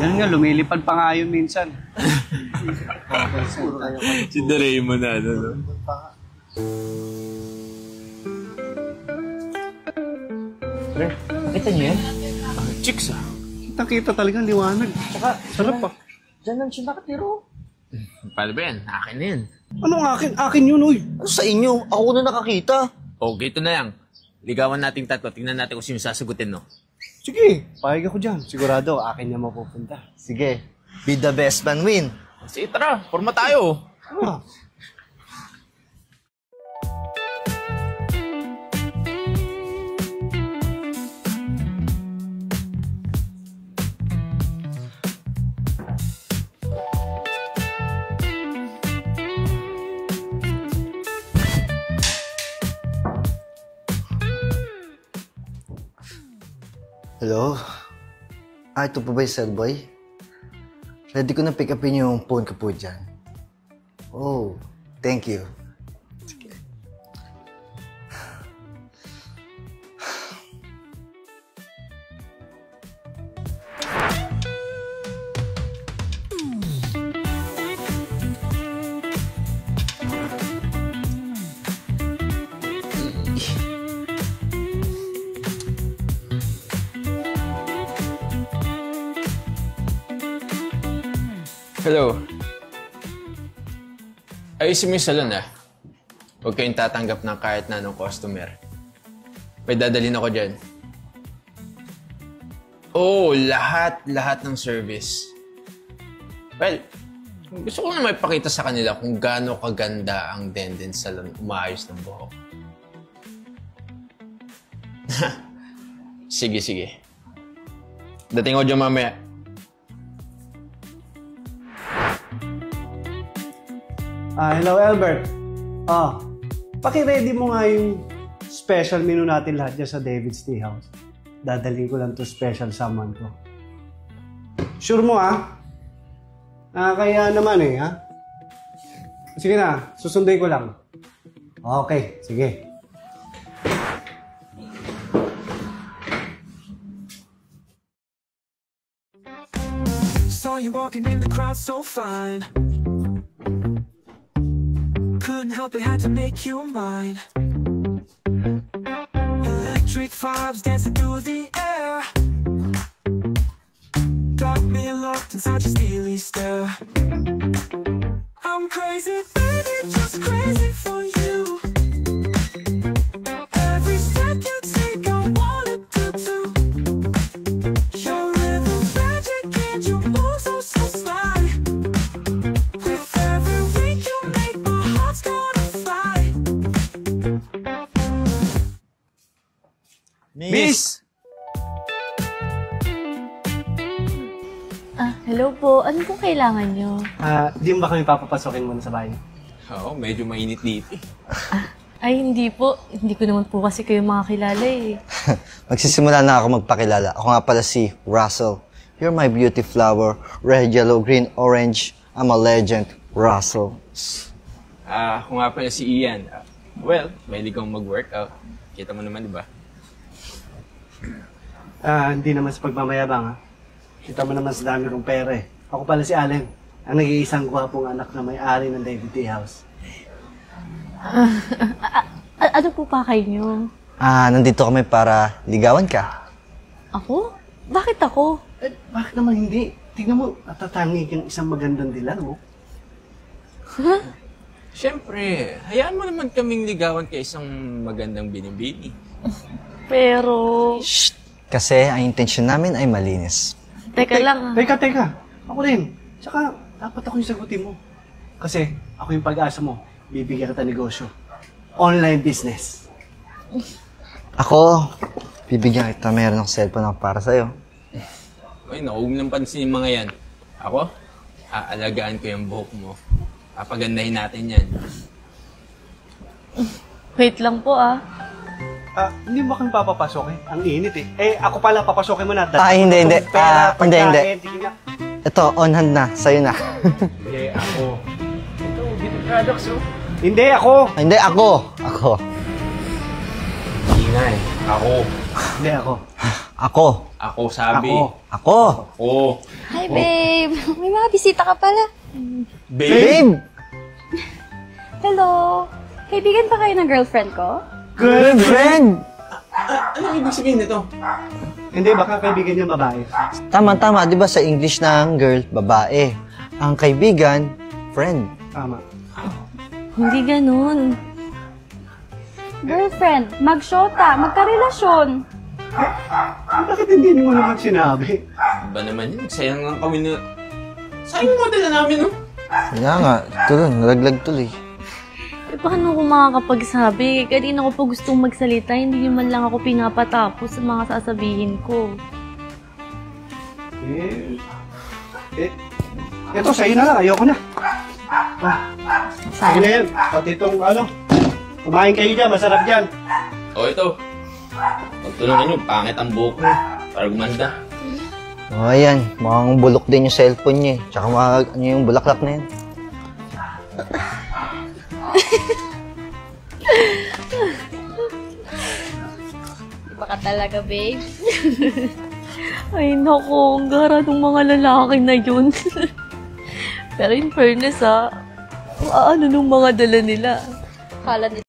Ganun nga, lumilipad pa nga yun minsan. Si Doraemon na, ano, no? Sir, nakita niyo yan? Chicks, ah. Kita-kita talagang liwanag. Tsaka, sarap pa. Diyan lang siya nakatiro. Paano ba yan? Akin na yan. Anong akin? Akin yun, uy. Ano sa inyo? Ako na nakakita. O, gito na lang. Ligawan nating tatlo. Tingnan natin kung sino sasagutin, no? Sige, payag ako dyan. Sigurado, akin niya mapupunta. Sige, be the best man win. Sige, tara. Forma tayo. Ah. Hello? Ito po ba yung cellboy? Ready ko na pick upin yung phone ko po dyan. Oh, thank you. Sige. Hello. Ayusin mo yung salon, ah. Huwag kayong tatanggap ng kahit na anong customer. May dadalhin ako dyan. Oo, lahat ng service. Well, gusto ko na may pakita sa kanila kung gaano kaganda ang Denden Salon umaayos ng buhok. Sige. Dating ako dyan mamaya. Hello, Albert. Paki-ready mo nga yung special menu natin lahat dyan sa David's Tea House. Dadalhin ko lang to special someone ko. Sure mo, kaya naman ha? Sige na, susunduin ko lang. Okay, sige. Saw you walking in the crowd so fine. Couldn't help it, had to make you mine. Electric vibes dancing through the air. Got me locked inside your steely stare. I'm crazy, baby, just crazy for you. Every step you take, I wanna do too. Your rhythm magic and you move so sly. With every wink you make, my heart's gonna fly. Miss! Hello po. Ano po kailangan nyo? Di ba kami papapasokin muna sa bahay? Oo, medyo mainit dito. Ay, hindi po. Hindi ko naman po kasi kayo mga kilala eh. Magsisimula na ako magpakilala. Ako nga pala si Russell. You're my beauty flower. Red, yellow, green, orange. I'm a legend, Russell. Ako nga pala si Ian. Well, mahilig kong mag-workout. Kita mo naman, di ba? Hindi naman sa pagmamayabang, Kita mo naman sa dami kong pera eh. Ako pala si Allen, ang nag-iisang gwapong anak na may-ari ng David Tea House. Ano po pa kayo nyo? Nandito kami para ligawan ka. Ako? Bakit ako? Bakit naman hindi? Tingnan mo, natatangi kang isang magandang dilag mo. Siyempre, hayaan mo naman kaming ligawan kay isang magandang binibini. Pero... Shh! Kasi ang intensyon namin ay malinis. Teka lang. Teka. Ako rin. Tsaka, dapat ako yung sagutin mo. Kasi, ako yung pag-asa mo. Bibigyan kita negosyo. Online business. Ako, bibigyan kita meron ng cellphone ako para sa'yo. Uy, huwag lang pansin yung mga yan. Ako, aalagaan ko yung buhok mo. Papagandahin natin yan. Wait lang po Hindi mo kami papapasokin. Ang init eh. Ako pala, papasokin mo na. Hindi. Pera, Hindi. Ito, on hand na. Sa'yo na. Hindi, ako. Ito, beauty products, Hindi, ako. Hindi, ako. Ingay. Ako. Hindi, ako. Ako. Ako, sabi. Ako! Ako. Hi, babe. May mga bisita ka pala. Babe! Hello. Kaibigan pa kayo ng girlfriend ko? Girlfriend! Ano ibig sabihin nito? Hindi, baka kaibigan niya babae. Tama, di ba sa English ng girl, babae. Ang kaibigan, friend. Tama. Hindi ganun. Girlfriend, magsyota, magkarelasyon. Bakit hindi mo naman sinabi? Ba naman yun? Sayang lang kami na... Sayang mo dala namin, no? Kaya nga, tuloy, nalaglag tuloy. Eh, paano ako makakapagsabi? Kanina ko pa gustong magsalita, hindi niyo man lang ako pinapatapos sa mga sasabihin ko. Ito, sa'yo na lang. Ayoko na. Sige na yan. Pati itong kumain kayo dyan. Masarap dyan. O, ito. Pagtulungan nyo, pangit ang buhok mo. Para gumanda. O, ayan, mukhang bulok din yung cellphone niya eh. Tsaka yung bulaklak na yan. Iba ka talaga, babe. Ay, naku, ang gara ng mga lalaki na yun. Pero in fairness, ano nung mga dala nila. Kala nila